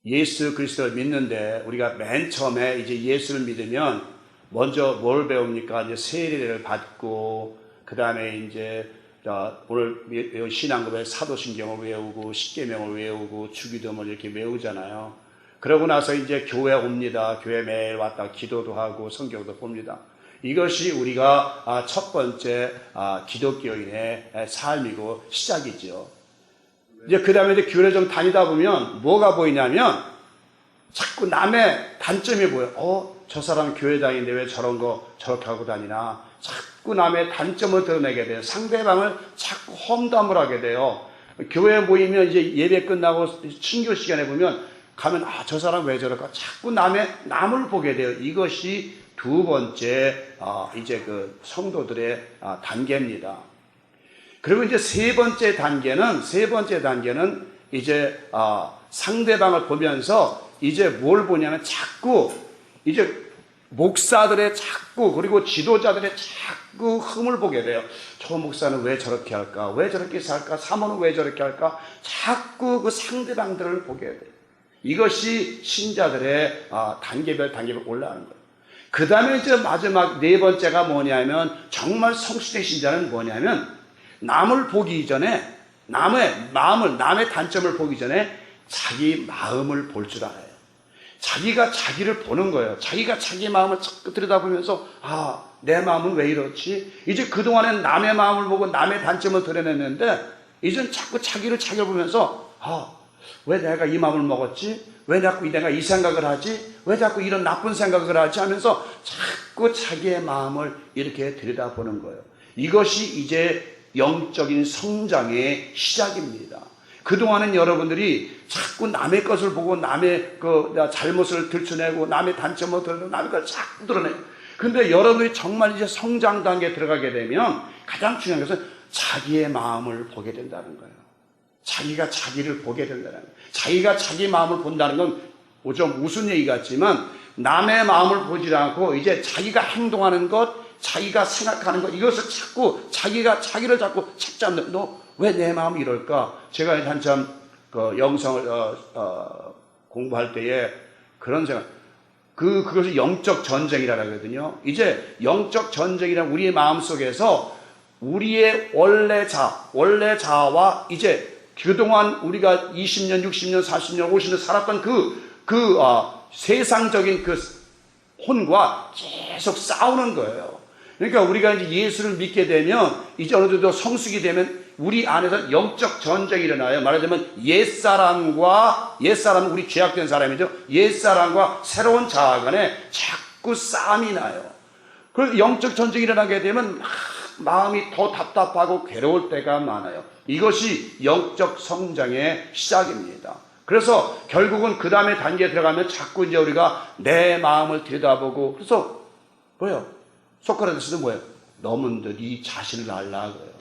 예수 그리스도를 믿는데 우리가 맨 처음에 이제 예수를 믿으면 먼저 뭘 배웁니까? 이제 세례를 받고 그 다음에 이제 오늘 신앙급에 사도신경을 외우고 십계명을 외우고 주기도문을 이렇게 외우잖아요. 그러고 나서 이제 교회 옵니다. 교회 매일 왔다 기도도 하고 성경도 봅니다. 이것이 우리가 첫 번째 기독교인의 삶이고 시작이죠. 이제 그 다음에 이제 교회 좀 다니다 보면 뭐가 보이냐면 자꾸 남의 단점이 보여. 저 사람 교회 다니는데 왜 저런 거 저렇게 하고 다니나. 자꾸 남의 단점을 드러내게 돼요. 상대방을 자꾸 험담을 하게 돼요. 교회에 모이면 이제 예배 끝나고 친교 시간에 보면 가면 저 사람 왜 저럴까. 자꾸 남을 보게 돼요. 이것이 두 번째 이제 그 성도들의 단계입니다. 그리고 이제 세 번째 단계는 이제 상대방을 보면서 이제 뭘 보냐면 자꾸 이제 목사들의 그리고 지도자들의 자꾸 흠을 보게 돼요. 저 목사는 왜 저렇게 할까? 왜 저렇게 살까? 사모는 왜 저렇게 할까? 자꾸 그 상대방들을 보게 돼요. 이것이 신자들의 단계별 올라가는 거예요. 그 다음에 이제 마지막 네 번째가 뭐냐면 정말 성실의 신자는 뭐냐면 남을 보기 전에 남의 단점을 보기 전에 자기 마음을 볼 줄 알아요. 자기가 자기를 보는 거예요. 자기가 자기 마음을 자꾸 들여다보면서 내 마음은 왜 이렇지? 이제 그동안엔 남의 마음을 보고 남의 단점을 드러냈는데 이젠 자꾸 자기를 보면서 왜 내가 이 마음을 먹었지? 왜 자꾸 내가 이 생각을 하지? 왜 자꾸 이런 나쁜 생각을 하지? 하면서 자꾸 자기의 마음을 이렇게 들여다보는 거예요. 이것이 이제 영적인 성장의 시작입니다. 그동안은 여러분들이 자꾸 남의 것을 보고 남의 그 잘못을 들춰내고 남의 단점을 드러내고 남의 것을 자꾸 드러내고. 근데 여러분들이 정말 이제 성장 단계에 들어가게 되면 가장 중요한 것은 자기의 마음을 보게 된다는 거예요. 자기가 자기를 보게 된다는 거예요. 자기가 자기 마음을 본다는 건 좀 무슨 얘기 같지만 남의 마음을 보지 않고 이제 자기가 행동하는 것, 자기가 생각하는 것, 이것을 자꾸 자기를 자꾸 찾잡는. 너 왜 내 마음이 이럴까? 제가 한참 그 영성을 공부할 때에 그런 생각. 그것을 영적 전쟁이라고 하거든요. 이제 영적 전쟁이란 우리의 마음 속에서 우리의 원래 자아와 이제 그동안 우리가 20년, 60년, 40년, 50년 살았던 세상적인 그 혼과 계속 싸우는 거예요. 그러니까 우리가 이제 예수를 믿게 되면 이제 어느 정도 성숙이 되면 우리 안에서 영적 전쟁이 일어나요. 말하자면 옛사람은 우리 죄악된 사람이죠. 옛사람과 새로운 자아 간에 자꾸 싸움이 나요. 그래서 영적 전쟁이 일어나게 되면 마음이 더 답답하고 괴로울 때가 많아요. 이것이 영적 성장의 시작입니다. 그래서 결국은 그 다음에 단계에 들어가면 자꾸 이제 우리가 내 마음을 들여다보고, 그래서 뭐예요? 소크라테스는 뭐예요? 너 먼저 네 자신을 알라 그래요.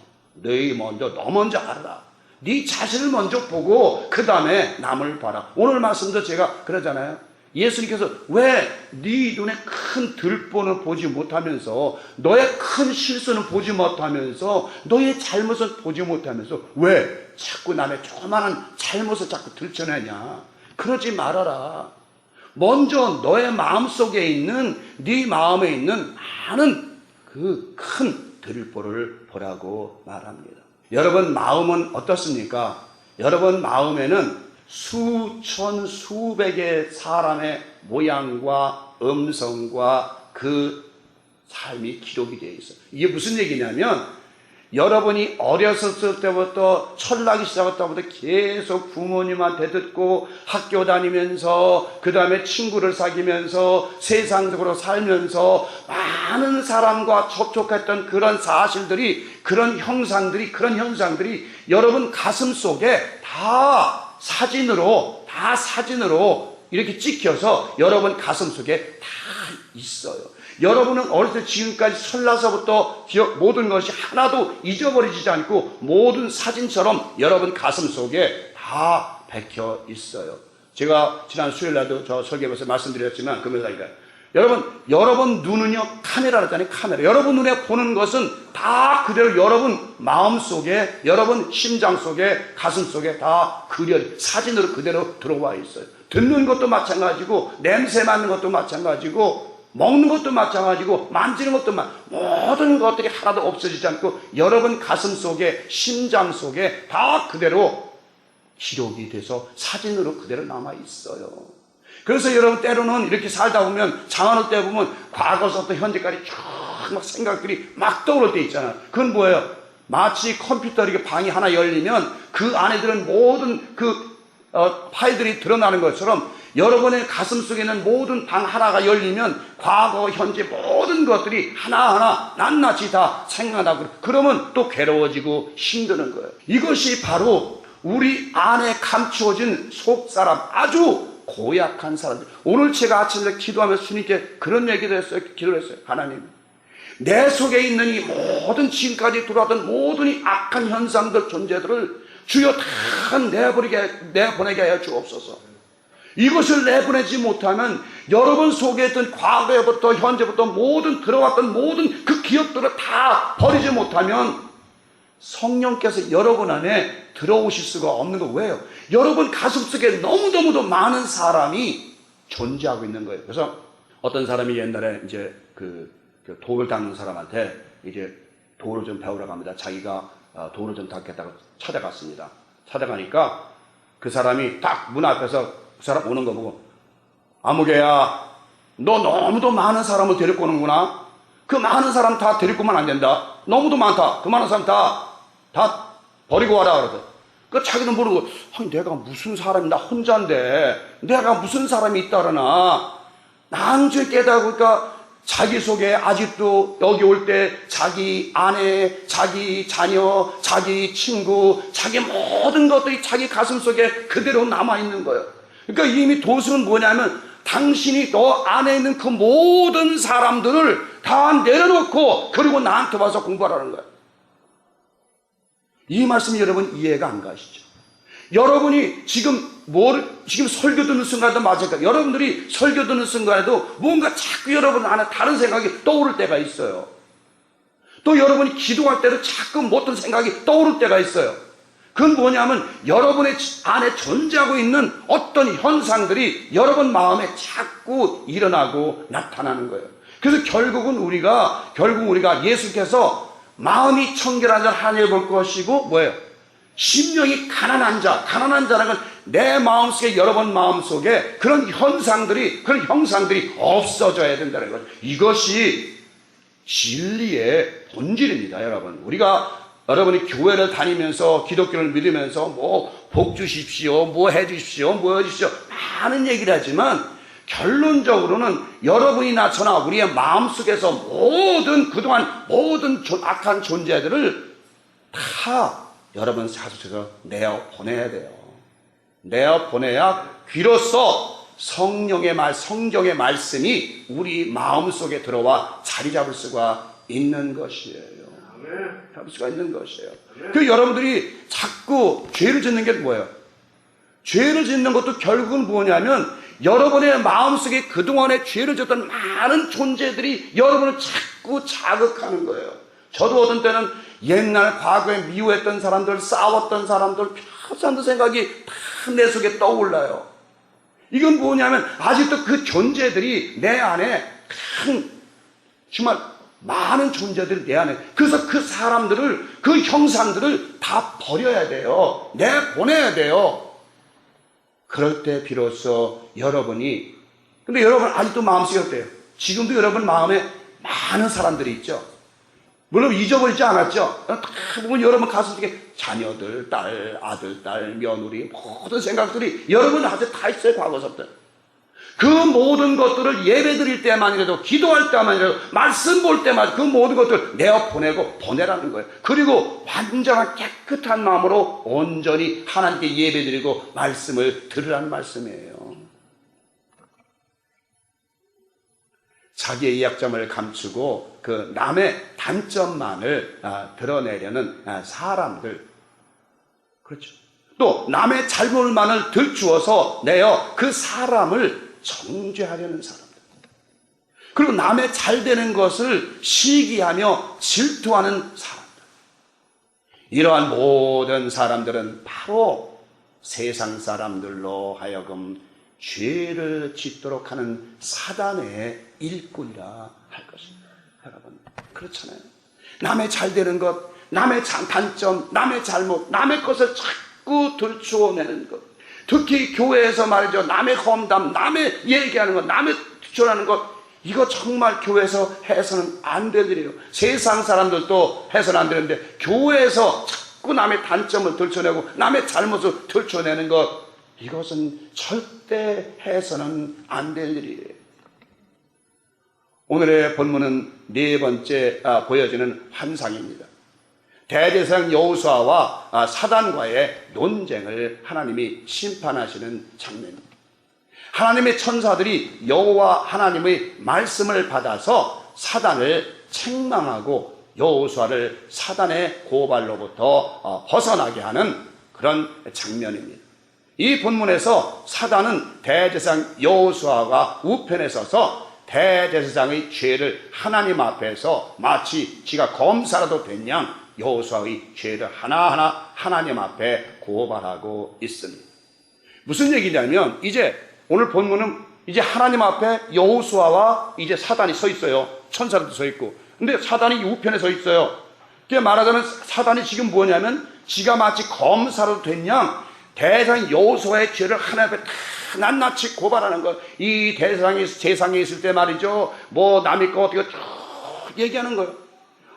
너 먼저 알아라. 네 자신을 먼저 보고 그 다음에 남을 봐라. 오늘 말씀도 제가 그러잖아요. 예수님께서 왜 네 눈에 큰 들보는 보지 못하면서, 너의 큰 실수는 보지 못하면서, 너의 잘못은 보지 못하면서 왜 자꾸 남의 조그마한 잘못을 자꾸 들춰내냐? 그러지 말아라. 먼저 너의 마음속에 있는, 네 마음에 있는 많은 그 큰 들보를 보라고 말합니다. 여러분 마음은 어떻습니까? 여러분 마음에는 수천 수백의 사람의 모양과 음성과 그 삶이 기록이 되어 있어요. 이게 무슨 얘기냐면 여러분이 어렸을 때부터 철나기 시작할 때부터 계속 부모님한테 듣고 학교 다니면서 그 다음에 친구를 사귀면서 세상적으로 살면서 많은 사람과 접촉했던 그런 사실들이, 그런 형상들이 여러분 가슴 속에 다 사진으로 이렇게 찍혀서 여러분 가슴 속에 다 있어요. 여러분은 어릴 때 지금까지 설나서부터 모든 것이 하나도 잊어버리지 않고 모든 사진처럼 여러분 가슴 속에 다 박혀 있어요. 제가 지난 수요일날도 저 설교에서 말씀드렸지만 금요일날이니까 여러분 눈은요 카메라라잖아요. 카메라. 여러분 눈에 보는 것은 다 그대로 여러분 마음 속에, 여러분 심장 속에, 가슴 속에 다 사진으로 그대로 들어와 있어요. 듣는 것도 마찬가지고, 냄새 맡는 것도 마찬가지고, 먹는 것도 마찬가지고, 만지는 것도 모든 것들이 하나도 없어지지 않고 여러분 가슴 속에, 심장 속에 다 그대로 기록이 돼서 사진으로 그대로 남아 있어요. 그래서 여러분 때로는 이렇게 살다 보면, 장안을 때 보면 과거서부터 현재까지 쭉 막 생각들이 막 떠오를 때 있잖아요. 그건 뭐예요? 마치 컴퓨터 이렇게 방이 하나 열리면 그 안에 들은 모든 파일들이 드러나는 것처럼 여러분의 가슴 속에 있는 모든 방 하나가 열리면 과거, 현재 모든 것들이 하나하나 낱낱이 다 생각나고, 그러면 또 괴로워지고 힘드는 거예요. 이것이 바로 우리 안에 감추어진 속사람, 아주 고약한 사람들. 오늘 제가 아침에 기도하면서 주님께 그런 얘기를 했어요. 기도를 했어요. 하나님, 내 속에 있는 이 모든 지금까지 들어왔던 모든 이 악한 현상들, 존재들을 주여 다 내보내게 하여 주옵소서. 이것을 내보내지 못하면 여러분 속에 있던 과거에부터 현재부터 모든 들어왔던 모든 그 기억들을 다 버리지 못하면 성령께서 여러분 안에 들어오실 수가 없는 거. 왜요? 여러분 가슴속에 너무너무도 많은 사람이 존재하고 있는 거예요. 그래서 어떤 사람이 옛날에 이제 그 돌을 닦는 사람한테 이제 돌을 좀 배우러 갑니다. 자기가 돌을 좀 닦겠다고 찾아갔습니다. 찾아가니까 그 사람이 딱 문 앞에서 그 사람 오는 거 보고, 아무개야, 너 너무도 많은 사람을 데리고 오는구나. 그 많은 사람 다 데리고 오면 안 된다. 너무도 많다. 그 많은 사람 다 버리고 와라. 그러더라고요. 그 자기는 모르고, 아니, 내가 무슨 사람이, 나 혼자인데 내가 무슨 사람이 있다 그러나. 나중에 깨닫으니까 자기 속에 아직도 여기 올 때 자기 아내, 자기 자녀, 자기 친구, 자기 모든 것들이 자기 가슴 속에 그대로 남아있는 거예요. 그러니까 이미 도승은 뭐냐면, 당신이 너 안에 있는 그 모든 사람들을 다 내려놓고 그리고 나한테 와서 공부하라는 거예요. 이 말씀 여러분 이해가 안 가시죠? 여러분이 지금 설교 듣는 순간도 마찬가지예요. 여러분들이 설교 듣는 순간에도 뭔가 자꾸 여러분 안에 다른 생각이 떠오를 때가 있어요. 또 여러분이 기도할 때도 자꾸 어떤 생각이 떠오를 때가 있어요. 그건 뭐냐면 여러분의 안에 존재하고 있는 어떤 현상들이 여러분 마음에 자꾸 일어나고 나타나는 거예요. 그래서 결국은 우리가 예수께서 마음이 청결한 자를 하늘에 볼 것이고, 뭐예요? 심령이 가난한 자라는 건 내 마음속에, 여러분 마음속에 그런 형상들이 없어져야 된다는 거죠. 이것이 진리의 본질입니다, 여러분. 여러분이 교회를 다니면서 기독교를 믿으면서 복 주십시오, 해 주십시오, 많은 얘기를 하지만 결론적으로는 여러분이나 저나 우리의 마음속에서 그동안 모든 악한 존재들을 다 여러분 사수에서 내어보내야 돼요. 내어보내야 비로소 성경의 말씀이 우리 마음속에 들어와 자리 잡을 수가 있는 것이에요. 잡을 수가 있는 것이에요. 그 여러분들이 자꾸 죄를 짓는 게 뭐예요? 죄를 짓는 것도 결국은 뭐냐면 여러분의 마음속에 그동안에 죄를 짓던 많은 존재들이 여러분을 자꾸 자극하는 거예요. 저도 어떤 때는 옛날 과거에 미워했던 사람들, 싸웠던 사람들, 펴지 않는 생각이 다 내 속에 떠올라요. 이건 뭐냐면 아직도 그 존재들이 내 안에 정말 많은 존재들이 내 안에, 그래서 그 사람들을, 그 형상들을 다 버려야 돼요. 내보내야 돼요. 그럴 때 비로소 근데 여러분 아직도 마음속에 어때요? 지금도 여러분 마음에 많은 사람들이 있죠. 물론 잊어버리지 않았죠. 다 보면 여러분 가슴속에 자녀들, 아들, 딸, 며느리, 모든 생각들이 여러분 아직 다 있어요, 과거서부터. 그 모든 것들을 예배 드릴 때만이라도, 기도할 때만이라도, 말씀 볼 때마다 그 모든 것들을 보내라는 거예요. 그리고 완전한 깨끗한 마음으로 온전히 하나님께 예배 드리고 말씀을 들으라는 말씀이에요. 자기의 약점을 감추고 그 남의 단점만을 드러내려는 사람들, 그렇죠. 또 남의 잘못만을 들추어서 내어 그 사람을 정죄하려는 사람들, 그리고 남의 잘되는 것을 시기하며 질투하는 사람들, 이러한 모든 사람들은 바로 세상 사람들로 하여금 죄를 짓도록 하는 사단의 일꾼이라 할 것입니다. 여러분, 그렇잖아요. 남의 잘 되는 것, 남의 단점, 남의 잘못, 남의 것을 자꾸 들추어내는 것, 특히 교회에서 말이죠, 남의 험담, 남의 얘기하는 것, 남의 주장하는 것, 이거 정말 교회에서 해서는 안 될 일이에요. 세상 사람들도 해서는 안 되는데 교회에서 자꾸 남의 단점을 들춰내고 남의 잘못을 들춰내는 것, 이것은 절대 해서는 안 될 일이에요. 오늘의 본문은 네 번째 보여지는 환상입니다. 대제사장 여호수아와 사단과의 논쟁을 하나님이 심판하시는 장면입니다. 하나님의 천사들이 여호와 하나님의 말씀을 받아서 사단을 책망하고 여호수아를 사단의 고발로부터 벗어나게 하는 그런 장면입니다. 이 본문에서 사단은 대제사장 여호수아가 우편에 서서 대제사장의 죄를 하나님 앞에서 마치 지가 검사라도 된 양 여호수아의 죄를 하나하나 하나님 앞에 고발하고 있습니다. 무슨 얘기냐면 이제 오늘 본문은 이제 하나님 앞에 여호수아와 이제 사단이 서 있어요. 천사들도 서 있고. 근데 사단이 우편에 서 있어요. 그게 말하자면 사단이 지금 뭐냐면 지가 마치 검사로 된 양 대제사장 여호수아의 죄를 하나님 앞에 다 낱낱이 고발하는 것. 이 대제사장이 세상에 있을 때 말이죠, 뭐 남의 거 어떻게 쭉 얘기하는 거예요.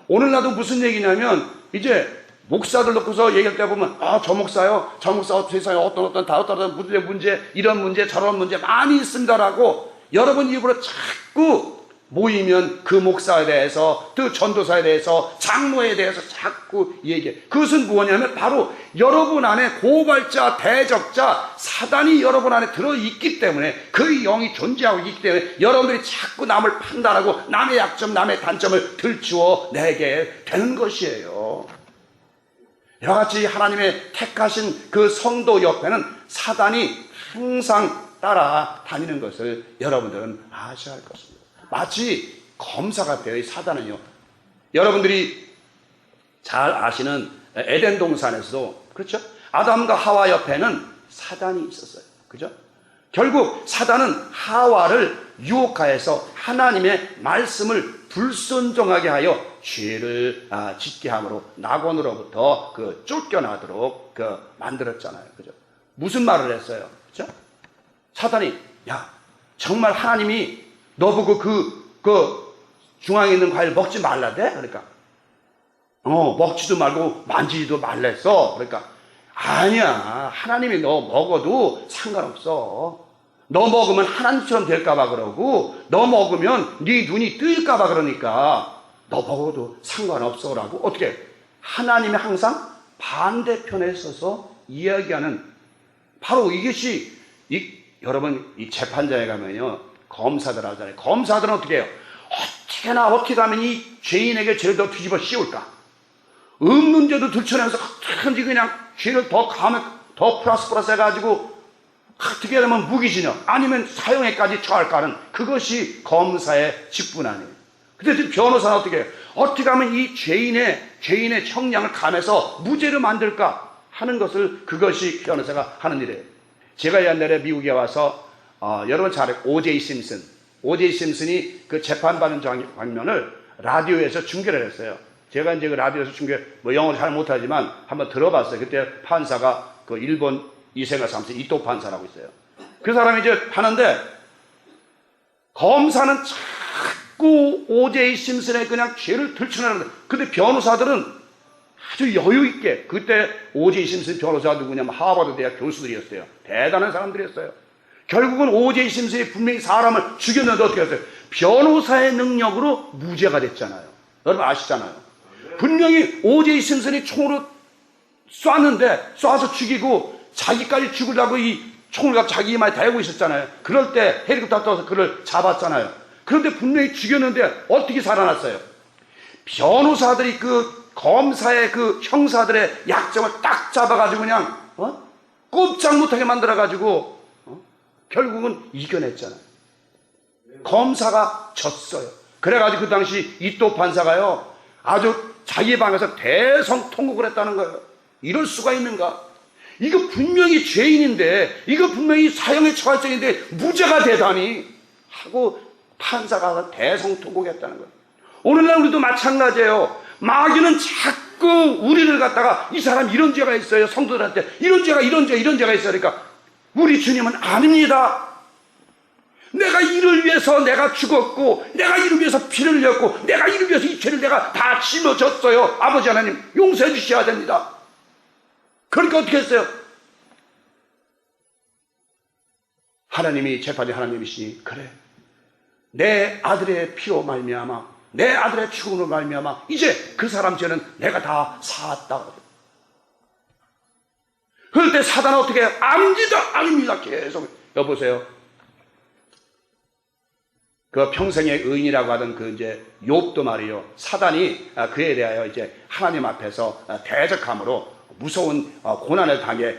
오늘날도 무슨 얘기냐면 이제 목사들 놓고서 얘기할 때 보면 저 목사요, 저 목사 세상에 어떤 다른 문제 이런 문제 저런 문제 많이 있습니다라고 여러분 입으로 자꾸 모이면 그 목사에 대해서, 그 전도사에 대해서, 장로에 대해서 자꾸 얘기해. 그것은 뭐냐면 바로 여러분 안에 고발자, 대적자, 사단이 여러분 안에 들어있기 때문에, 그 영이 존재하고 있기 때문에 여러분들이 자꾸 남을 판단하고 남의 약점, 남의 단점을 들추어 내게 되는 것이에요. 이와같이 하나님의 택하신 그 성도 옆에는 사단이 항상 따라다니는 것을 여러분들은 아셔야 할 것입니다. 마치 검사가 되어 사단은요, 여러분들이 잘 아시는 에덴 동산에서도 그렇죠? 아담과 하와 옆에는 사단이 있었어요. 그죠? 결국 사단은 하와를 유혹하여서 하나님의 말씀을 불순종하게 하여 죄를 짓게 함으로 낙원으로부터 쫓겨나도록 만들었잖아요. 그죠? 무슨 말을 했어요? 그죠? 사단이, 야, 정말 하나님이 너보고 그 중앙에 있는 과일 먹지 말라대? 그러니까 먹지도 말고 만지지도 말랬어. 그러니까 아니야, 하나님이 너 먹어도 상관없어. 너 먹으면 하나님처럼 될까봐 그러고, 너 먹으면 네 눈이 뜨일까봐 그러니까 너 먹어도 상관없어 라고. 어떻게 하나님이 항상 반대편에 서서 이야기하는, 바로 이것이 여러분 이 재판장에 가면요 검사들 하잖아요. 검사들은 어떻게 해요? 어떻게 하면 이 죄인에게 죄를 더 뒤집어 씌울까? 없는 죄도 들춰내면서 어떻게 그냥 죄를 더 가면 더 플러스 해가지고 어떻게 하면 무기징역 아니면 사형에까지 처할까 하는, 그것이 검사의 직분 아니에요. 근데 변호사는 어떻게 해요? 어떻게 하면 이 죄인의 형량을 감해서 무죄로 만들까 하는 것을, 그것이 변호사가 하는 일이에요. 제가 옛날에 미국에 와서 여러분 잘 알아요. 오제이 심슨이 그 재판받는 장면을 라디오에서 중계를 했어요. 제가 이제 그 라디오에서 영어를 잘 못하지만 한번 들어봤어요. 그때 판사가 그 일본 이세가 3세 이토 판사라고 있어요. 그 사람이 이제 하는데, 검사는 자꾸 오제이 심슨의 그냥 죄를 들춰내는, 근데 변호사들은 아주 여유있게, 그때 오제이 심슨 변호사가 누구냐면 하버드 대학 교수들이었어요. 대단한 사람들이었어요. 결국은 오제이 심슨이 분명히 사람을 죽였는데 어떻게 했어요? 변호사의 능력으로 무죄가 됐잖아요. 여러분 아시잖아요. 분명히 오제이 심슨이 총으로 쏴서 죽이고 자기까지 죽으려고 이 총을 갖고 자기 이마에 대고 있었잖아요. 그럴 때 헬리콥터 타서 그를 잡았잖아요. 그런데 분명히 죽였는데 어떻게 살아났어요? 변호사들이 그 검사의 그 형사들의 약점을 딱 잡아가지고 그냥 꼼짝 못하게 만들어가지고 결국은 이겨냈잖아요. 검사가 졌어요. 그래가지고 그 당시 이토 판사가요 아주 자기 방에서 대성통곡을 했다는 거예요. 이럴 수가 있는가? 이거 분명히 죄인인데, 이거 분명히 사형에 처할 죄인데 무죄가 되다니 하고 판사가 대성통곡했다는 거예요. 오늘날 우리도 마찬가지예요. 마귀는 자꾸 우리를 갖다가 이 사람 이런 죄가 있어요. 성도들한테 이런 죄가 이런 죄가 있어요. 그러니까 우리 주님은 아닙니다. 내가 이를 위해서 내가 죽었고, 내가 이를 위해서 피를 흘렸고, 내가 이를 위해서 이 죄를 내가 다 짊어졌어요. 아버지 하나님 용서해 주셔야 됩니다. 그러니까 어떻게 했어요? 하나님이 재판의 하나님이시니, 그래, 내 아들의 피로 말미암아, 내 아들의 죽음으로 말미암아 이제 그 사람 죄는 내가 다 사았다. 그럴 때 사단은 어떻게 해요? 아닙니다 계속. 여보세요, 그 평생의 의인이라고 하던 그 이제 욥도 말이요, 사단이 그에 대하여 이제 하나님 앞에서 대적함으로 무서운 고난을 당해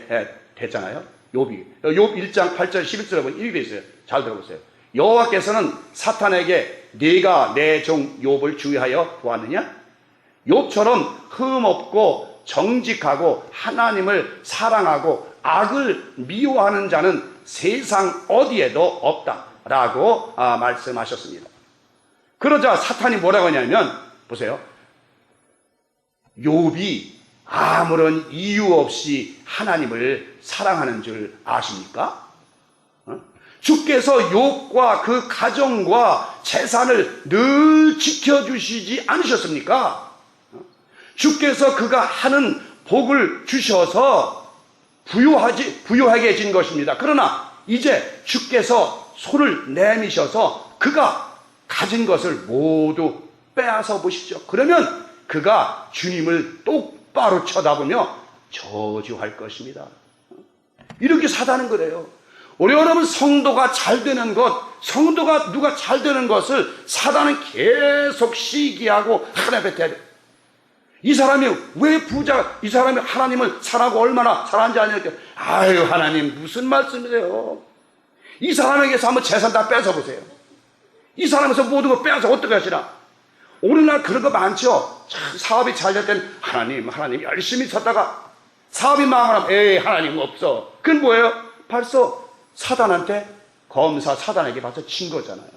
됐잖아요. 욥 1장 8절 11절에 보면 이렇게 있어요. 잘 들어보세요. 여호와께서는 사탄에게 네가 내 종 욥을 주의하여 보았느냐? 욥처럼 흠없고 정직하고 하나님을 사랑하고 악을 미워하는 자는 세상 어디에도 없다라고 말씀하셨습니다. 그러자 사탄이 뭐라고 하냐면, 보세요, 욥이 아무런 이유 없이 하나님을 사랑하는 줄 아십니까? 주께서 욥과 그 가정과 재산을 늘 지켜주시지 않으셨습니까? 주께서 그가 하는 복을 주셔서 부유하게 해진 것입니다. 그러나 이제 주께서 손을 내미셔서 그가 가진 것을 모두 빼앗아 보십시오. 그러면 그가 주님을 똑바로 쳐다보며 저주할 것입니다. 이렇게 사단은 그래요. 우리 여러분, 성도가 잘 되는 것, 성도가 누가 잘 되는 것을 사단은 계속 시기하고 하나님 앞에 대야 돼. 이 사람이 왜 부자, 이 사람이 하나님을 사랑하고 얼마나 사랑하는지 아니까, 아유 하나님 무슨 말씀이세요? 이 사람에게서 한번 재산 다 뺏어 보세요. 이 사람에서 모든 걸 빼앗아 어떻게 하시나? 오늘날 그런 거 많죠. 참 사업이 잘 될 땐 하나님 열심히 찾다가 사업이 망하면 에이 하나님 없어. 그건 뭐예요? 벌써 사단한테, 검사 사단에게 봐서 진 거잖아요.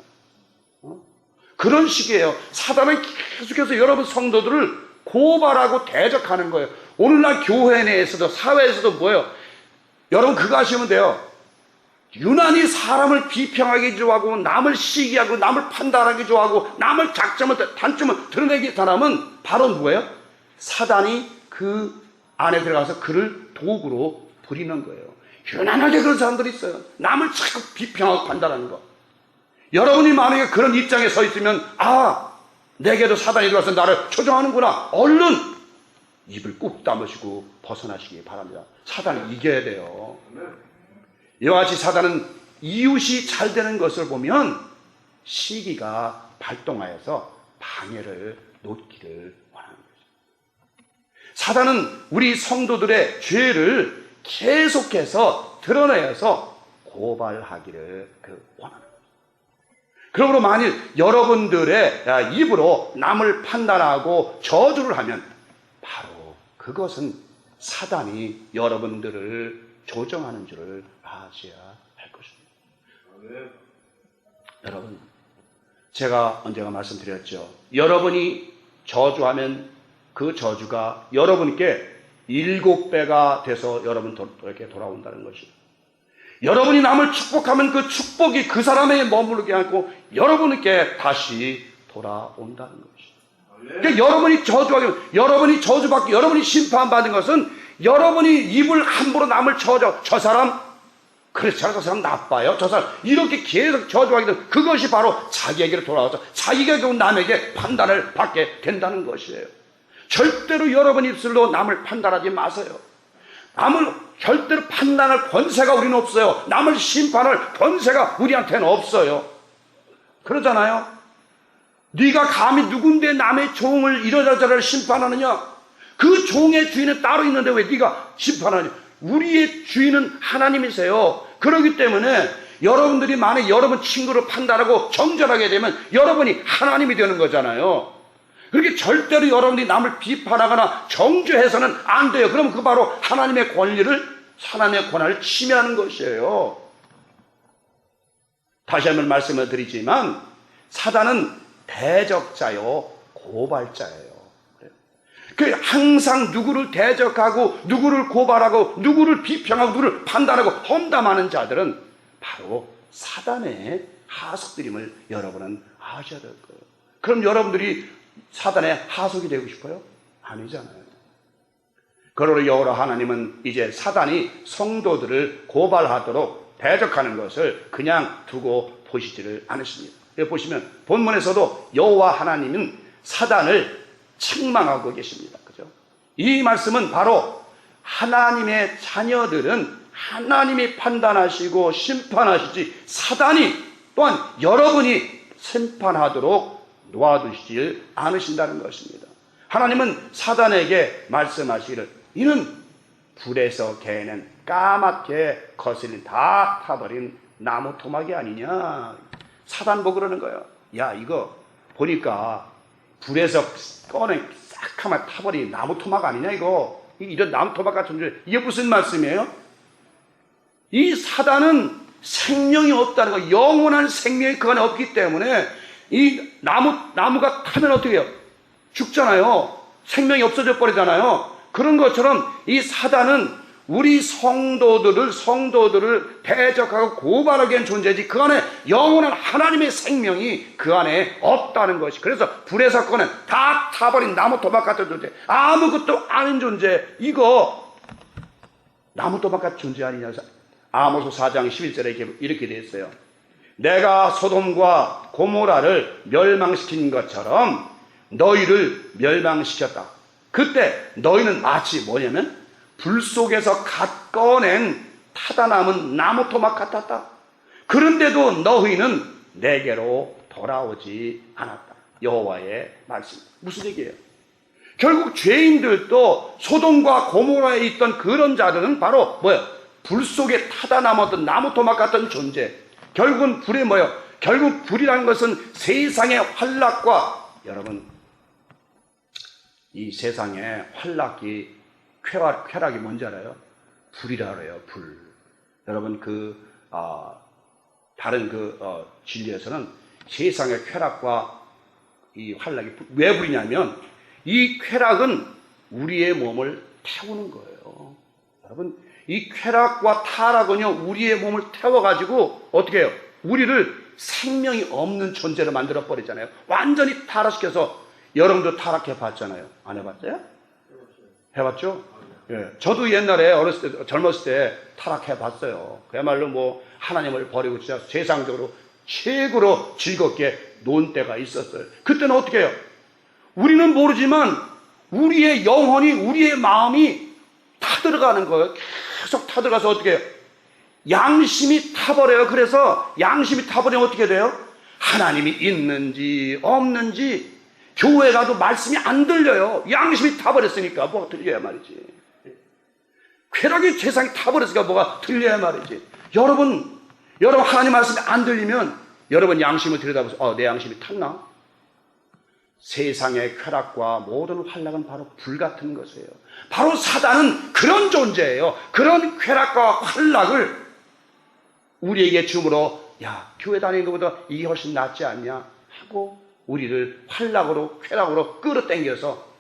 그런 식이에요. 사단은 계속해서 여러분 성도들을 고발하고 대적하는 거예요. 오늘날 교회 내에서도 사회에서도 뭐예요? 여러분 그거 하시면 돼요. 유난히 사람을 비평하기 좋아하고 남을 시기하고 남을 판단하기 좋아하고 남을 단점을 드러내기 사람은 바로 뭐예요? 사단이 그 안에 들어가서 그를 도구로 부리는 거예요. 유난하게 그런 사람들이 있어요. 남을 자꾸 비평하고 판단하는 거. 여러분이 만약에 그런 입장에 서 있으면, 내게도 사단이 들어와서 나를 조종하는구나. 얼른 입을 꾹 다무시고 벗어나시기 바랍니다. 사단을 이겨야 돼요. 이와 같이 사단은 이웃이 잘 되는 것을 보면 시기가 발동하여서 방해를 놓기를 원하는 거죠. 사단은 우리 성도들의 죄를 계속해서 드러내서 고발하기를 원하는 거예요. 그러므로 만일 여러분들의 입으로 남을 판단하고 저주를 하면 바로 그것은 사단이 여러분들을 조정하는 줄을 아셔야 할 것입니다. 여러분, 제가 언젠가 말씀드렸죠. 여러분이 저주하면 그 저주가 여러분께 7배가 돼서 여러분에게 돌아온다는 것입니다. 여러분이 남을 축복하면 그 축복이 그 사람에게 머무르게 하고 여러분에게 다시 돌아온다는 것입니다. 그러니까 여러분이 저주하게, 여러분이 저주받고 여러분이 심판받은 것은 여러분이 입을 함부로 남을 저 사람 그래서 저 사람 나빠요, 저 사람 이렇게 계속 저주하게 되면 그것이 바로 자기에게로 돌아와서 자기가 결국 남에게 판단을 받게 된다는 것이에요. 절대로 여러분 입술로 남을 판단하지 마세요. 남을 절대로 판단할 권세가 우리는 없어요. 남을 심판할 권세가 우리한테는 없어요. 그러잖아요. 네가 감히 누군데 남의 종을 이러저러 심판하느냐? 그 종의 주인은 따로 있는데 왜 네가 심판하냐? 우리의 주인은 하나님이세요. 그렇기 때문에 여러분들이 만약 여러분 친구를 판단하고 정죄하게 되면 여러분이 하나님이 되는 거잖아요. 그렇게 절대로 여러분이 남을 비판하거나 정죄해서는 안 돼요. 그러면 그 바로 하나님의 권리를 하나님의 권한을 침해하는 것이에요. 다시 한번 말씀을 드리지만 사단은 대적자요 고발자예요. 그 항상 누구를 대적하고 누구를 고발하고 누구를 비평하고 누구를 판단하고 험담하는 자들은 바로 사단의 하속들임을 여러분은 아셔야 될 거예요. 그럼 여러분들이 사단의 하속이 되고 싶어요? 아니잖아요. 그러므로 여호와 하나님은 이제 사단이 성도들을 고발하도록 대적하는 것을 그냥 두고 보시지를 않으십니다. 여기 보시면 본문에서도 여호와 하나님은 사단을 책망하고 계십니다. 그죠? 이 말씀은 바로 하나님의 자녀들은 하나님이 판단하시고 심판하시지 사단이 또한 여러분이 심판하도록 놓아두시질 않으신다는 것입니다. 하나님은 사단에게 말씀하시기를 이는 불에서 개는 까맣게 거슬린 다 타버린 나무 토막이 아니냐. 사단 뭐 그러는 거예요. 야 이거 보니까 불에서 꺼낸 싹하면 타버린 나무 토막 아니냐 이거. 이런 나무 토막 같은 줄 이게 무슨 말씀이에요? 이 사단은 생명이 없다는 거, 영원한 생명이 그 안에 없기 때문에 이 나무가 타면 어떻게 해요? 죽잖아요. 생명이 없어져 버리잖아요. 그런 것처럼 이 사단은 우리 성도들을 대적하고 고발하게 한 존재지 그 안에 영원한 하나님의 생명이 그 안에 없다는 것이. 그래서 불에서 꺼낸 다 타버린 나무 토막 같은 존재, 아무것도 아닌 존재, 이거 나무 토막 같은 존재 아니냐. 아모스 4장 11절에 이렇게 되어 있어요. 내가 소돔과 고모라를 멸망시킨 것처럼 너희를 멸망시켰다. 그때 너희는 마치 뭐냐면 불 속에서 갓 꺼낸 타다 남은 나무 토막 같았다. 그런데도 너희는 내게로 돌아오지 않았다. 여호와의 말씀. 무슨 얘기예요? 결국 죄인들도 소돔과 고모라에 있던 그런 자들은 바로 뭐예요? 불 속에 타다 남았던 나무 토막 같은 존재. 결국은 불이 뭐예요? 결국 불이라는 것은 세상의 환락과, 여러분 이 세상의 환락이 쾌락이 뭔지 알아요? 불이라 그래요. 불. 여러분 다른 진리에서는 세상의 쾌락과 이 환락이 왜 불이냐면 이 쾌락은 우리의 몸을 태우는 거예요. 여러분 이 쾌락과 타락은요 우리의 몸을 태워가지고 어떻게 해요? 우리를 생명이 없는 존재로 만들어 버리잖아요. 완전히 타락시켜서. 여러분도 타락해 봤잖아요. 안 해봤어요? 해봤죠? 예. 저도 옛날에 젊었을 때 타락해 봤어요. 그야말로 뭐 하나님을 버리고 진짜 세상적으로 최고로 즐겁게 논 때가 있었어요. 그때는 어떻게 해요? 우리는 모르지만 우리의 영혼이, 우리의 마음이 타들어가는 거예요. 계속 타들어가서 어떻게 해요? 양심이 타버려요. 그래서 양심이 타버리면 어떻게 돼요? 하나님이 있는지 없는지 교회 가도 말씀이 안 들려요. 양심이 타버렸으니까 뭐가 들려야 말이지. 쾌락이 세상이 타버렸으니까 뭐가 들려야 말이지. 여러분 하나님 말씀이 안 들리면 여러분 양심을 들여다보세요. 내 양심이 탔나? 세상의 쾌락과 모든 환락은 바로 불 같은 것이에요. 바로 사단은 그런 존재예요. 그런 쾌락과 환락을 우리에게 주므로 야 교회 다니는 것보다 이게 훨씬 낫지 않냐 하고 우리를 환락으로 쾌락으로 끌어당겨서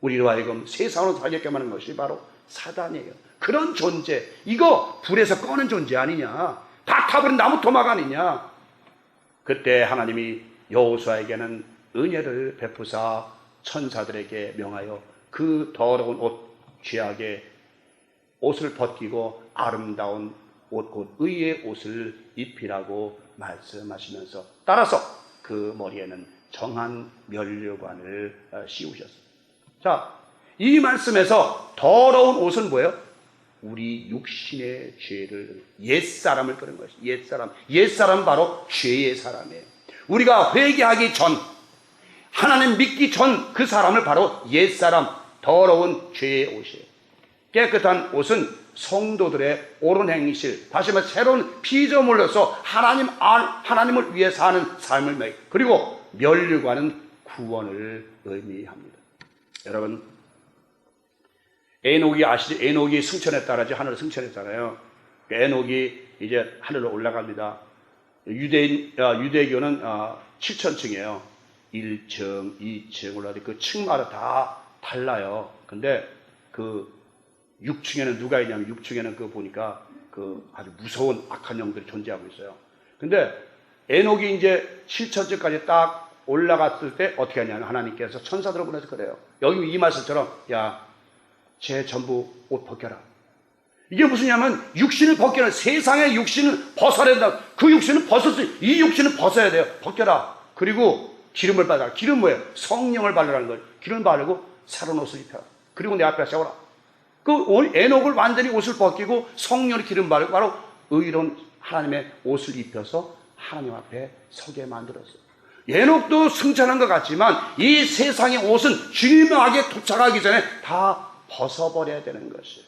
우리로 하여금 세상으로 살게끔 하는 것이 바로 사단이에요. 그런 존재, 이거 불에서 꺼낸 존재 아니냐, 다 타버린 나무 토막 아니냐. 그때 하나님이 여호수아에게는 은혜를 베푸사 천사들에게 명하여 그 더러운 옷, 죄악의 옷을 벗기고 아름다운 옷, 곧 의의 옷을 입히라고 말씀하시면서 따라서 그 머리에는 정한 면류관을 씌우셨습니다. 자, 이 말씀에서 더러운 옷은 뭐예요? 우리 육신의 죄를, 옛사람을 끄는 것이에요. 옛사람 바로 죄의 사람이에요. 우리가 회개하기 전, 하나님 믿기 전 그 사람을 바로 옛사람, 더러운 죄의 옷이에요. 깨끗한 옷은 성도들의 옳은 행실, 다시 말해 새로운 피조물로서 하나님을 위해 사는 삶을 맺고, 그리고 면류관은 구원을 의미합니다. 여러분, 에녹이 아시죠? 에녹이 승천했다라지, 하늘을 승천했잖아요. 에녹이 이제 하늘로 올라갑니다. 유대교는 7천층이에요. 1층, 2층 올라가는데 그 층마다 다 달라요. 근데 그 6층에는 누가 있냐면 6층에는 그 보니까 그 아주 무서운 악한 영들이 존재하고 있어요. 근데 에녹이 이제 7천층까지 딱 올라갔을 때 어떻게 하냐면 하나님께서 천사들을 보내서 그래요. 여기 이 말씀처럼 야, 쟤 전부 옷 벗겨라. 이게 무슨냐면 육신을 벗겨라. 세상의 육신을 벗어야 된다. 그 육신을 이 육신을 벗어야 돼요. 벗겨라. 그리고 기름을 발라. 기름 뭐예요? 성령을 바르라는 거예요. 기름을 바르고 새로운 옷을 입혀라. 그리고 내 앞에 세워라. 그 에녹을 완전히 옷을 벗기고 성령의 기름 바르고 바로 의로운 하나님의 옷을 입혀서 하나님 앞에 서게 만들었어요. 에녹도 승천한 것 같지만 이 세상의 옷은 주님에게 도착하기 전에 다 벗어버려야 되는 것이에요.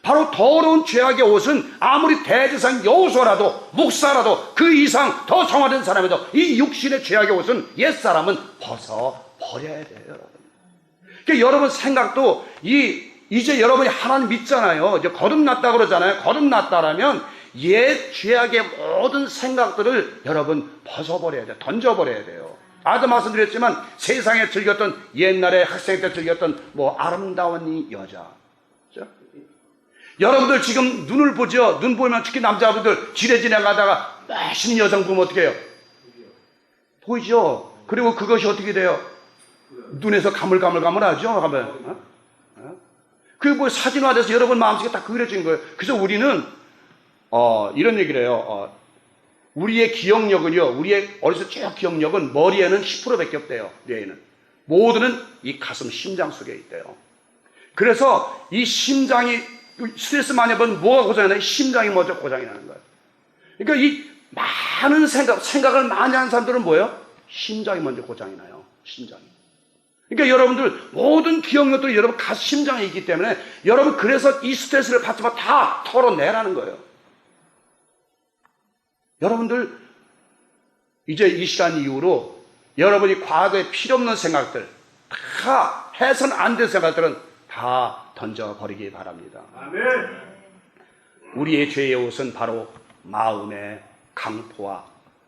바로 더러운 죄악의 옷은 아무리 대제사장 여호수아라도 목사라도 그 이상 더 정화된 사람에도 이 육신의 죄악의 옷은 옛사람은 벗어버려야 돼요. 여러분. 그러니까 여러분 생각도 이제 여러분이 하나님 믿잖아요. 이제 거듭났다 그러잖아요. 거듭났다라면 옛 죄악의 모든 생각들을 여러분 벗어버려야 돼요. 던져버려야 돼요. 아까 말씀드렸지만 세상에 즐겼던 옛날에 학생 때 즐겼던 뭐 아름다운 이 여자. 그렇죠? 여러분들 지금 눈을 보죠. 눈 보면 특히 남자분들 지레 지나가다가 멋있는 여성 보면 어떻게 해요? 보이죠? 그리고 그것이 어떻게 돼요? 눈에서 가물가물하죠? 가면. 그게 뭐 사진화돼서 여러분 마음속에 딱 그려진 거예요. 그래서 우리는 이런 얘기를 해요. 우리의 기억력은요, 우리의 어렸을 때 쭉 기억력은 머리에는 10%밖에 없대요. 뇌에는. 모두는 이 가슴, 심장 속에 있대요. 그래서 이 심장이 스트레스 많이 받으면 뭐가 고장이 나요? 심장이 먼저 고장이 나는 거예요. 그러니까 이 많은 생각을 많이 하는 사람들은 뭐예요? 심장이 먼저 고장이 나요. 심장이. 그러니까 여러분들 모든 기억력들이 여러분 가슴 심장에 있기 때문에 여러분 그래서 이 스트레스를 받지만 다 털어내라는 거예요. 여러분들 이제 이 시간 이후로 여러분이 과거에 필요없는 생각들 다 해서는 안 될 생각들은 다 던져버리기 바랍니다. 아멘. 우리의 죄의 옷은 바로 마음의 강포와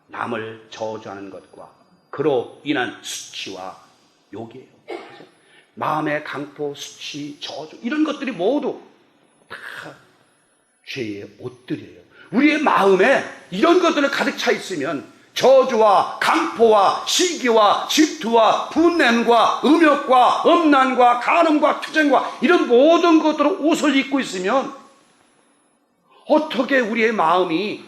남을 저주하는 것과 그로 인한 수치와 욕이에요. 마음의 강포, 수치, 저주 이런 것들이 모두 다 죄의 옷들이에요. 우리의 마음에 이런 것들을 가득 차 있으면 저주와 강포와 시기와 질투와 분냄과 음욕과 음란과 간음과 투쟁과 이런 모든 것들을 옷을 입고 있으면 어떻게 우리의 마음이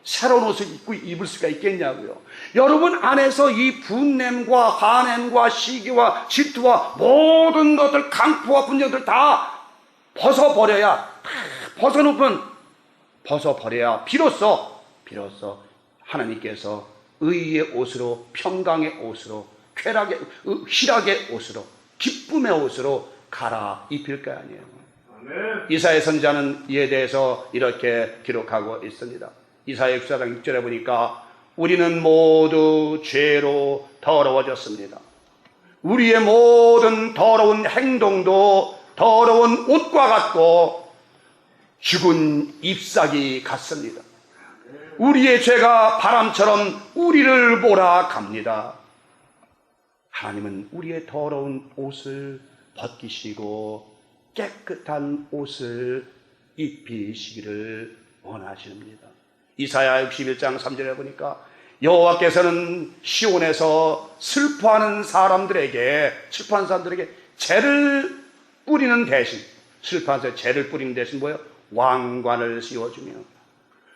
새로운 옷을 입을 수가 있겠냐고요. 여러분 안에서 이 분냄과 간냄과 시기와 질투와 모든 것들 강포와 분쟁들 다 벗어버려야 벗어버려야 비로소 하나님께서 의의 옷으로 평강의 옷으로 희락의 옷으로 기쁨의 옷으로 갈아입힐 거 아니에요. 아멘. 이사야 선지자는 이에 대해서 이렇게 기록하고 있습니다. 이사야 64장 6절에 보니까 우리는 모두 죄로 더러워졌습니다. 우리의 모든 더러운 행동도 더러운 옷과 같고 죽은 잎사귀 같습니다. 우리의 죄가 바람처럼 우리를 몰아갑니다. 하나님은 우리의 더러운 옷을 벗기시고 깨끗한 옷을 입히시기를 원하십니다. 이사야 61장 3절에 보니까 여호와께서는 시온에서 슬퍼하는 사람들에게 죄를 뿌리는 대신 죄를 뿌리는 대신 뭐예요? 왕관을 씌워주며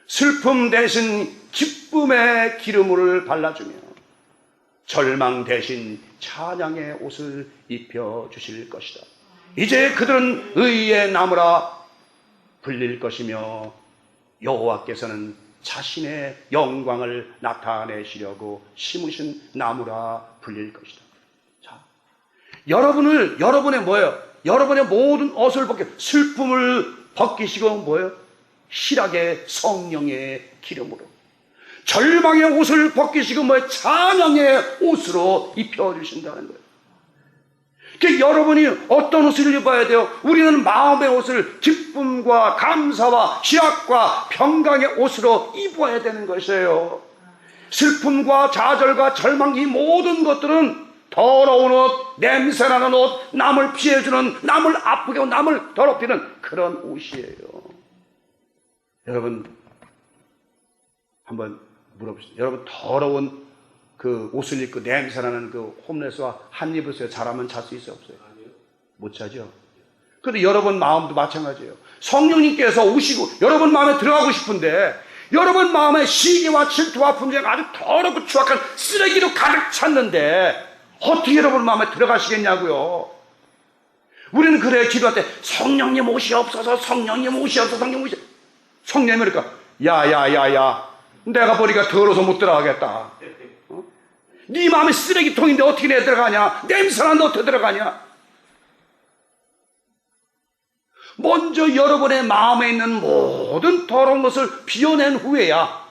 슬픔 대신 기쁨의 기름을 발라주며 절망 대신 찬양의 옷을 입혀주실 것이다. 이제 그들은 의의 나무라 불릴 것이며 여호와께서는 자신의 영광을 나타내시려고 심으신 나무라 불릴 것이다. 자, 여러분의 뭐예요? 여러분의 모든 옷을 슬픔을 벗기시고 뭐예요? 희락의 성령의 기름으로 절망의 옷을 벗기시고 찬양의 옷으로 입혀주신다는 거예요. 여러분이 어떤 옷을 입어야 돼요? 우리는 마음의 옷을 기쁨과 감사와 희락과 평강의 옷으로 입어야 되는 것이에요. 슬픔과 좌절과 절망, 이 모든 것들은 더러운 옷, 냄새나는 옷, 남을 피해주는, 남을 아프게 하고 남을 더럽히는 그런 옷이에요. 여러분 한번 물어보시죠. 여러분 더러운 그 옷을 입고 냄새나는 그 홈레스와 한 입으세요. 잘하면 잘 수 있어요, 없어요? 못 자죠. 그런데 여러분 마음도 마찬가지예요. 성령님께서 오시고 여러분 마음에 들어가고 싶은데 여러분 마음에 시기와 질투와 분쟁, 아주 더럽고 추악한 쓰레기로 가득 찼는데 어떻게 여러분 마음에 들어가시겠냐고요. 우리는 그래, 기도할 때 성령님 오시옵소서, 성령님 오시옵소서, 성령님 오시옵소서. 성령님이 그러니까 야야야야, 내가 보니까 더러워서 못 들어가겠다. 네 마음이 쓰레기통인데 어떻게 내 들어가냐? 냄새나는데 어떻게 들어가냐? 먼저 여러분의 마음에 있는 모든 더러운 것을 비워낸 후에야,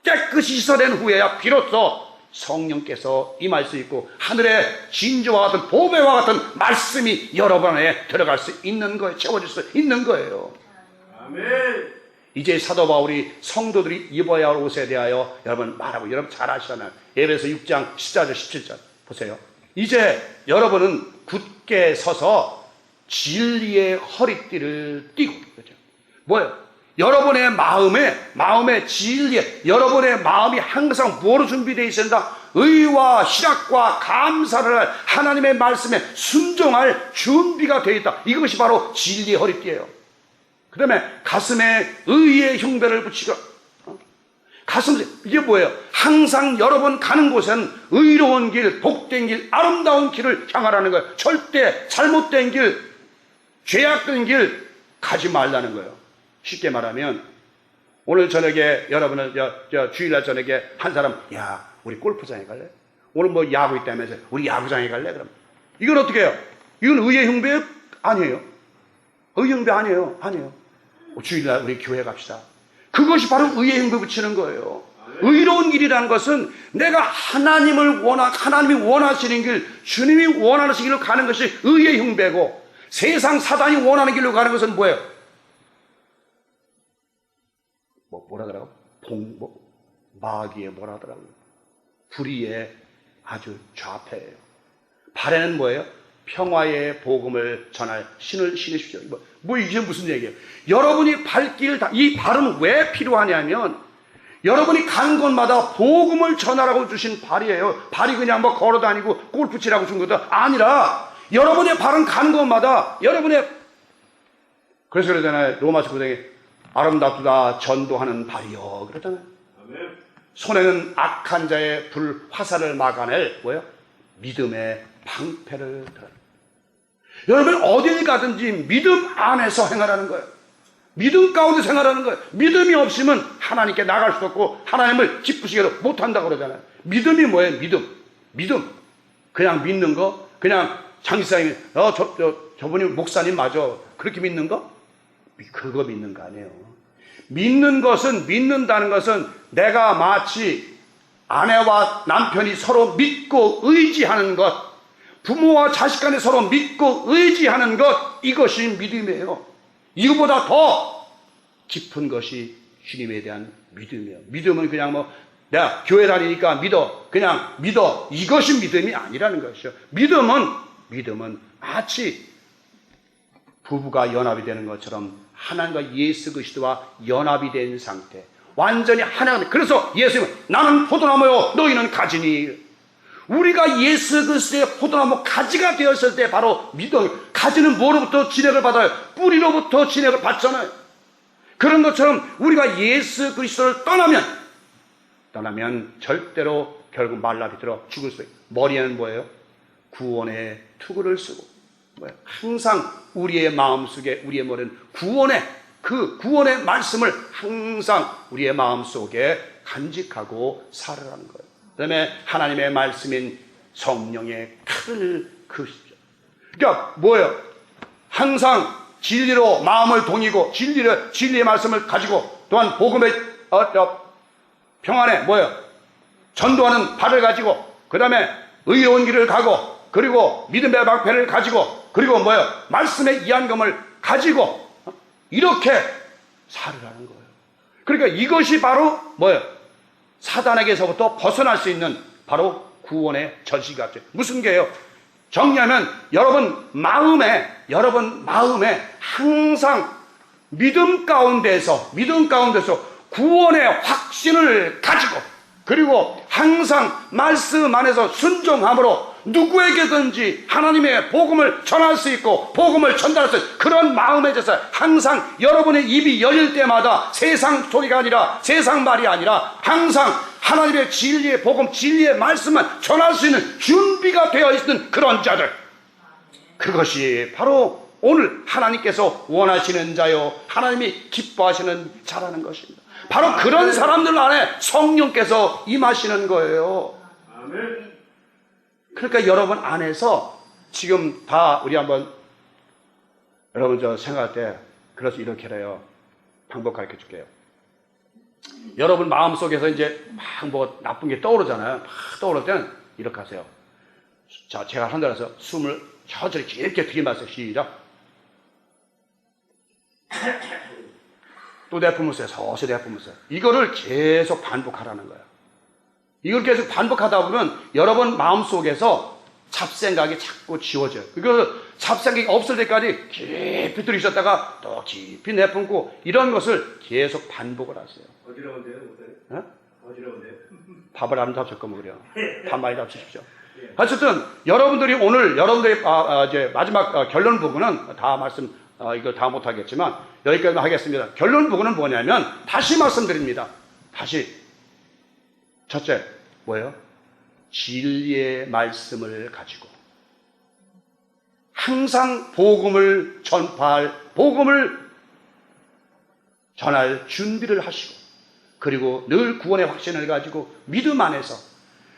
깨끗이 씻어낸 후에야 비로소 성령께서 임할 수 있고 하늘의 진주와 같은 보배와 같은 말씀이 여러분 안에 들어갈 수 있는 거예요. 채워질 수 있는 거예요. 아멘. 이제 사도 바울이 성도들이 입어야 할 옷에 대하여 여러분 말하고, 여러분 잘 아시잖아요. 에베소 6장 14절 17절 보세요. 이제 여러분은 굳게 서서 진리의 허리띠를 띠고, 그렇죠? 뭐예요? 여러분의 마음의 진리에, 여러분의 마음이 항상 뭐로 준비되어 있어야 된다? 의와 희락과 감사를 할 하나님의 말씀에 순종할 준비가 되어 있다. 이것이 바로 진리의 허리띠예요. 그 다음에 가슴에 의의 흉배를 붙이고, 가슴에, 이게 뭐예요? 항상 여러분 가는 곳은 의로운 길, 복된 길, 아름다운 길을 향하라는 거예요. 절대 잘못된 길, 죄악된 길 가지 말라는 거예요. 쉽게 말하면 오늘 저녁에 여러분은 주일날 저녁에 한 사람, 야 우리 골프장에 갈래? 오늘 뭐 야구 있다면서 우리 야구장에 갈래? 그럼 이건 어떻게 해요? 이건 의의 흉배 아니에요. 의의 흉배 아니에요. 주일날 우리 교회 갑시다. 그것이 바로 의의 흉배 붙이는 거예요. 의로운 길이라는 것은 내가 하나님이 원하시는 길, 주님이 원하는 길로 가는 것이 의의 흉배고, 세상 사단이 원하는 길로 가는 것은 뭐예요? 뭐라 그러고? 마귀의 뭐라 하더라고요? 불의의 아주 좌패예요. 발에는 뭐예요? 평화의 복음을 전할 신을 신으십시오. 이게 무슨 얘기예요? 여러분이 발길, 이 발은 왜 필요하냐면, 여러분이 가는 곳마다 복음을 전하라고 주신 발이에요. 발이 그냥 뭐 걸어 다니고 골프 치라고 준 것도 아니라, 여러분의 발은 가는 곳마다 그래서 그러잖아요. 로마서 9장에 아름답다 전도하는 발이요 그러잖아요. 아멘. 손에는 악한 자의 불 화살을 막아낼 믿음의 방패를 들어요. 여러분 어딜 가든지 믿음 안에서 행하라는 거예요. 믿음 가운데 생활하는 거예요. 믿음이 없으면 하나님께 나갈 수 없고 하나님을 기쁘시게도 못한다고 그러잖아요. 믿음이 뭐예요? 믿음. 그냥 믿는 거, 그냥 장기사님이 저분이 목사님 맞아, 그렇게 믿는 거? 그거 믿는 거 아니에요. 믿는다는 것은 내가 마치 아내와 남편이 서로 믿고 의지하는 것, 부모와 자식 간에 서로 믿고 의지하는 것, 이것이 믿음이에요. 이거보다 더 깊은 것이 주님에 대한 믿음이에요. 믿음은 그냥 내가 교회 다니니까 그냥 믿어, 이것이 믿음이 아니라는 것이죠. 믿음은 마치 부부가 연합이 되는 것처럼 하나님과 예수 그리스도와 연합이 된 상태, 완전히 하나가. 그래서 예수님은 나는 포도나무요 너희는 가지니, 우리가 예수 그리스도의 포도나무 가지가 되었을 때 바로 믿음. 가지는 뭐로부터 진액을 받아요? 뿌리로부터 진액을 받잖아요. 그런 것처럼 우리가 예수 그리스도를 떠나면 절대로 결국 말라비틀어 죽을 수 있어요. 머리에는 뭐예요? 구원의 투구를 쓰고, 항상 우리의 마음속에, 우리의 머리는 구원의 말씀을 항상 우리의 마음속에 간직하고 살아가는 거예요. 그 다음에 하나님의 말씀인 성령의 칼을 그으십시오. 그러니까 뭐예요? 항상 진리로 마음을 동이고, 진리의 말씀을 가지고, 또한 복음의 평안에 전도하는 발을 가지고, 그 다음에 의로운 길을 가고, 그리고 믿음의 방패를 가지고, 그리고 뭐예요? 말씀의 이한검을 가지고 이렇게 살으라는 거예요. 그러니까 이것이 바로 뭐예요? 사단에게서부터 벗어날 수 있는 바로 구원의 저지가 돼요. 무슨 게요? 정리하면 여러분 마음에 항상 믿음 가운데서 구원의 확신을 가지고, 그리고 항상 말씀 안에서 순종함으로 누구에게든지 하나님의 복음을 전할 수 있고 복음을 전달할 수 있는 그런 마음에 대해서 항상 여러분의 입이 열릴 때마다 세상 소리가 아니라, 세상 말이 아니라 항상 하나님의 진리의 복음, 진리의 말씀만 전할 수 있는 준비가 되어 있는 그런 자들, 그것이 바로 오늘 하나님께서 원하시는 자요, 하나님이 기뻐하시는 자라는 것입니다. 바로 그런 사람들 안에 성령께서 임하시는 거예요. 아멘. 그러니까 여러분 안에서 지금 다 우리 한번 여러분 저 생각할 때, 그래서 이렇게 해요. 방법 가르쳐 줄게요. 여러분 마음속에서 이제 막 뭐 나쁜 게 떠오르잖아요. 막 떠오를 때는 이렇게 하세요. 자, 제가 한다 해서 숨을 천천히 길게 들이마세요. 시작. 또 내뿜으세요. 서서히 내뿜으세요. 이거를 계속 반복하라는 거예요. 이걸 계속 반복하다 보면 여러분 마음속에서 잡생각이 자꾸 지워져요. 이거 잡생각이 없을 때까지 깊이 들이셨다가 또 깊이 내뿜고, 이런 것을 계속 반복을 하세요. 어지러운데요, 목사님? 어? 어지러운데요? 밥을 안 잡실 거면 그래요. 밥 많이 잡수십시오. 어쨌든 여러분들이 오늘 여러분들이 이제 마지막 결론 부분은 다 말씀 이거 다 못하겠지만 여기까지만 하겠습니다. 결론 부분은 뭐냐면, 다시 말씀드립니다. 다시 첫째 뭐예요? 진리의 말씀을 가지고 항상 복음을 전파할, 복음을 전할 준비를 하시고, 그리고 늘 구원의 확신을 가지고 믿음 안에서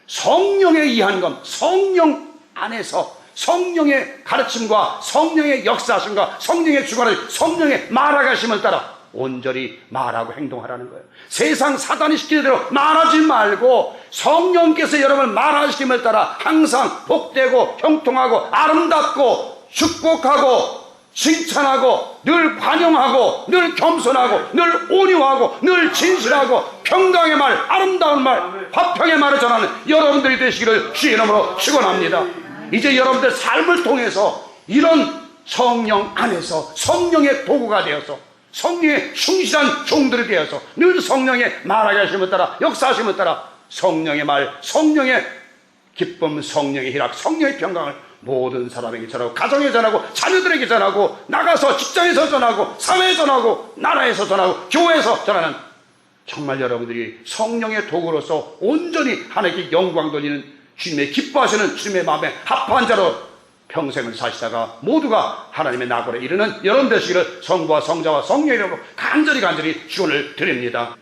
성령의 이한검, 성령 안에서 성령의 가르침과 성령의 역사하심과 성령의 주관을, 성령의 말하심을 따라 온전히 말하고 행동하라는 거예요. 세상 사단이 시키는 대로 말하지 말고 성령께서 여러분 말하심을 따라 항상 복되고 형통하고 아름답고 축복하고 칭찬하고 늘 관용하고 늘 겸손하고 늘 온유하고 늘 진실하고 평강의 말, 아름다운 말, 화평의 말을 전하는 여러분들이 되시기를 주의 이름으로 축원합니다. 이제 여러분들 삶을 통해서 이런 성령 안에서 성령의 도구가 되어서 성령의 충실한 종들이 되어서 늘 성령의 말하게 하심을 따라, 역사하심을 따라 성령의 말, 성령의 기쁨, 성령의 희락, 성령의 평강을 모든 사람에게 전하고, 가정에 전하고, 자녀들에게 전하고, 나가서 직장에서 전하고, 사회에 전하고, 나라에서 전하고, 교회에서 전하는, 정말 여러분들이 성령의 도구로서 온전히 하나님께 영광 돌리는, 주님의 기뻐하시는 주님의 마음에 합한 자로 평생을 사시다가 모두가 하나님의 나골에 이르는 여러분 되시기를 성부와 성자와 성령의 이름으로 간절히 축원을 드립니다.